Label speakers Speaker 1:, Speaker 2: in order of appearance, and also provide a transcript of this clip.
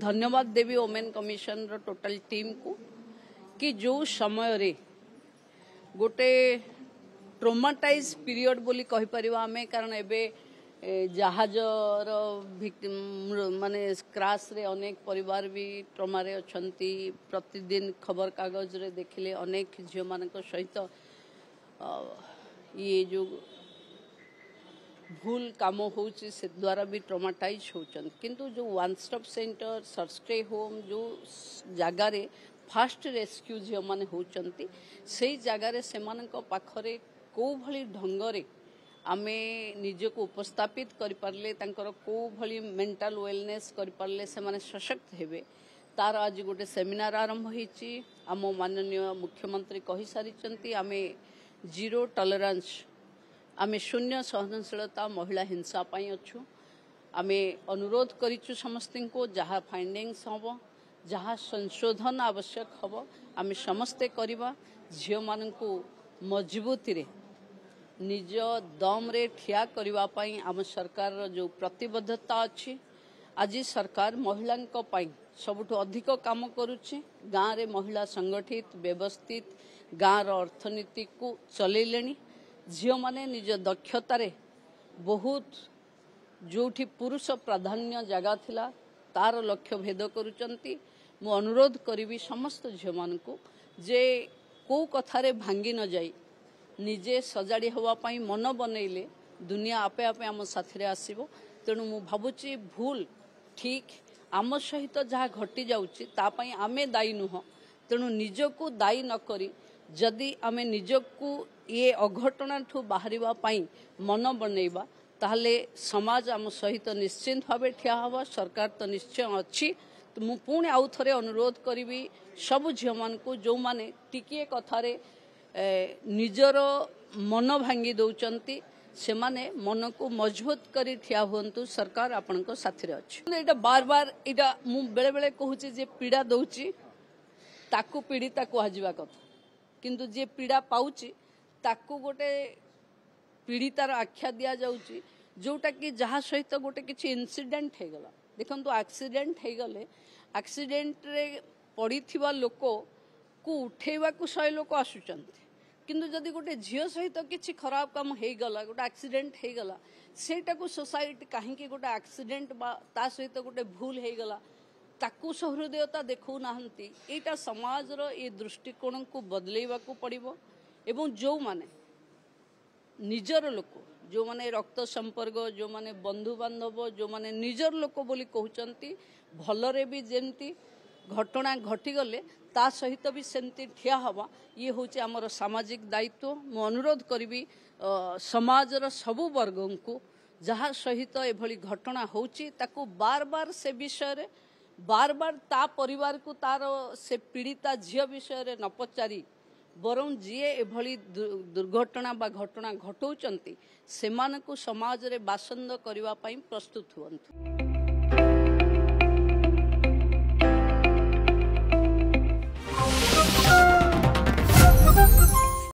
Speaker 1: धन्यवाद देवी women commission रो total team को कि जो समय रे गोटे ट्रोमाटाइज पीरियड बोली कहि परिबा हमें कारण एबे जहाज माने क्राश रे अनेक परिवार भी ट्रोमा रे अछंती। प्रतिदिन खबर कागज रे देखिले अनेक झियो मानक सहित ये जो भूल काम होची से द्वारा भी ट्रोमाटाइज होचन। किंतु जो वन स्टॉप सेंटर सर्स्टे होम जो जगार फास्ट रेस्क्यू झियो माने होचंती से जगार से पाखरे को भली ढंगरे आमे निजको उपस्थापित करि पारले तांकर को भली मेंटल वेलनेस करि पारले से माने सशक्त हेबे तार आज गोटे सेमिनार आरंभ होईची। आम माननीय मुख्यमंत्री कहि सारिचंती आमे जीरो टॉलरेंस आमे शून्य सहनशीलता महिला हिंसा पाई अच्छु। आमे अनुरोध करिचु समस्तिं को जहाँ फाइंडिंग्स हम जहाँ संशोधन आवश्यक हम आमे समस्ते करिबा। झियो माननकु मजबूती रे निज दम रे ठिया करिबा पाई आम सरकार जो प्रतिबद्धता अच्छी। आज सरकार महिलांक पाई सबुठु अधिक काम करुछि। गाँव रे महिला संगठित व्यवस्थित गाँव अर्थनीति को चलैलेनी। झियो माने निज दक्षता रे बहुत जोठी पुरुष प्राधान्य जगह थिला तार लक्ष्य भेद करुचंती। मु अनुरोध करिवि समस्त झियो मानकु जे को कथारे भांगी न जाई निजे सजाड़ी हवा पाई मन बनैले दुनिया आपे आपे आम साथी आसीबो। तेणु मु भाबुची भूल ठीक आम सहित जहाँ घटी जाउची ता पाई आमे दायी नुह। तेणु निजको दायी न करी जदि आमे निजको ये अघटना ठू बाहरिबा पाई मन बनैबा ताहले समाज आम सहित निश्चिंत भावे ठिया हवा। सरकार तो निश्चय अच्छी। तो मु पुणी आउ थरे अनुरोध करी सबु झियो मानकु जो माने टिके कथारे निजर मन भांगी दौचंती से माने मन को मजबूत करी ठिया हुंतु। सरकार आपनको साथी रे अछि। एटा बार बार एटा मु बेले बेले कहूची जे पीड़ा दौची ताकू पीड़िता कुहाजिबा कथा किंतु जे पीड़ा पाउची ताकू गोटे पीड़ितार आख्या दिया जाउची जोटा कि जहाँ सहित गोटे किछि इनसिडेंट हे गला। देखंतु एक्सीडेंट हे गले एक्सीडेंट रे पड़ीथिबा लोको को उठेबा को 100 लोक आसुचंती किंतु जदि गोटे झियो सहित किछि खराब काम हे गला गोटे एक्सीडेंट हे गला सेटा को सोसाइटी काहेकि गोटे एक्सीडेंट बा ता सहित गोटे भूल हे गला ताकू सहृदयता देखौ नाहंती। एटा समाज रो ए दृष्टिकोण को बदलेबा को पड़िबो एवं जो माने निजर लोक जो माने रक्त संपर्क जो माने बंधु बांधव जो माने निजर लोक बोली कहउचंती भलरे भी जेंती घटना घटी गले ता सहित भी सेंती ठिया हवा। ये होचे हमर सामाजिक दायित्व। मु अनुरोध करिवि समाजर सबु वर्गों को जहाँ सहित एभली घटना होची ताकू बार बार से विषय रे बार बार ता परिवार को तार से पीड़िता झियो विषय रे न पचारी बरं जीए एभली दुर्घटना बा घटना घटौचंती सेमानकु समाज रे बासंद करिवा पाई प्रस्तुत हुअन्तु।